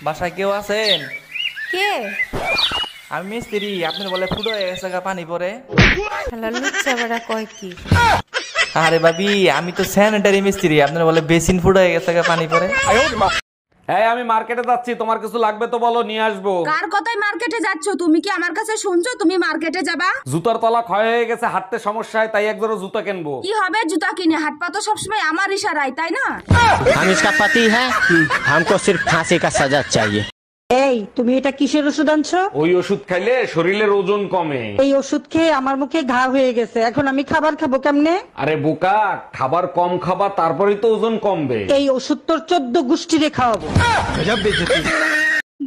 বাসায় কেউ আছেন? কে? আমি মিস্ত্রি, আপনার বলে ফুটো হয়ে গেছে গা পানি পরে। শালা লুচ্চা বেড়া কয় কি? আরে ভাবি, আমি তো স্যানিটারি মিস্ত্রি, আপনার বলে বেসিন ফুটো হয়ে গেছে গা পানি পরে। হ্যাঁ আমি মার্কেটে যাচ্ছি, তোমার কিছু লাগবে তো বলো, নিয়ে আসবো। কার কথায় মার্কেটে যাচ্ছ? তুমি কি আমার কাছে শুনছো তুমি মার্কেটে যাবা? জুতার তলা ক্ষয় হয়ে গেছে, হাঁটতে সমস্যা হয়, তাই এক জোড়া জুতা কিনবো। কি হবে জুতা কিনে? হাত পা তো সবসময় আমার ইশারায়, তাই না? हम इसका पति है हमको सिर्फ फांसी का सजा चाहिए। এই তুমি এটা কিসের ওষুধ আনছো? ওই ওষুধ খাইলে শরীরের ওজন কমে। এই ওষুধ খেয়ে আমার মুখে ঘা হয়ে গেছে, এখন আমি খাবার খাবো কেমনে? আরে বোকা, খাবার কম খাবা, তারপরেই তো ওজন কমবে। এই ওষুধ তোর 14 গোষ্ঠীরে খাওয়াবো।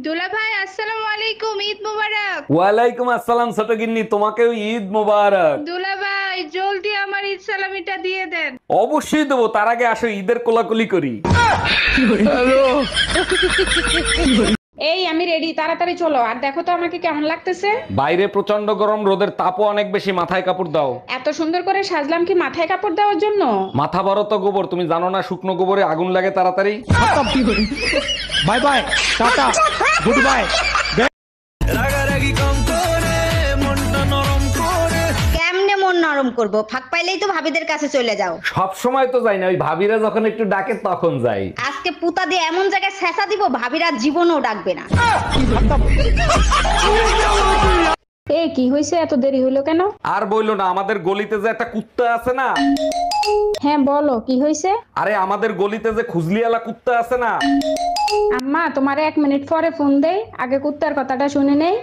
দুলা ভাই আসসালামু আলাইকুম, ঈদ মোবারক। ওয়ালাইকুম আসসালাম ছোট গিন্নি, তোমাকেও ঈদ মোবারক। দুলা ভাই জলদি আমার ঈদ সালামিটা দিয়ে দেন। অবশ্যই দেবো, তার আগে আসো ঈদের কোলাকুলি করি। এই আমি রেডি, তাড়াতাড়ি চলো। আর দেখো তো আমাকে কেমন লাগতেছে। বাইরে প্রচন্ড গরম, রোদের তাপও অনেক বেশি, মাথায় কাপড় দাও। এত সুন্দর করে সাজলাম কি মাথায় কাপড় দেওয়ার জন্য? মাথা বড় তো গোবর, তুমি জানো না শুকনো গোবরে আগুন লাগে তাড়াতাড়ি। Bye bye tata goodbye. কেমনে মন নরম করব? ফাঁক পাইলেই তো ভাবিদের কাছে চলে যাও। সব সময় তো যাই না, ওই ভাবিরা যখন একটু ডাকে তখন যাই। আজকে পুতা দিয়ে এমন জায়গায় ছেঁচা দিব ভাবিরা জীবনও ডাকবে না। এই কি হয়েছে, এত দেরি হলো কেন? আর বইলো না, আমাদের গলিতে যে একটা কুত্তা আছে না। হ্যাঁ বলো কি হয়েছে। আরে আমাদের গলিতে যে খুজলিওয়ালা কুত্তা আছে না। আম্মা তোমারে 1 মিনিট পরে ফোন দেই, আগে কুত্তার কথাটা শুনে নেই।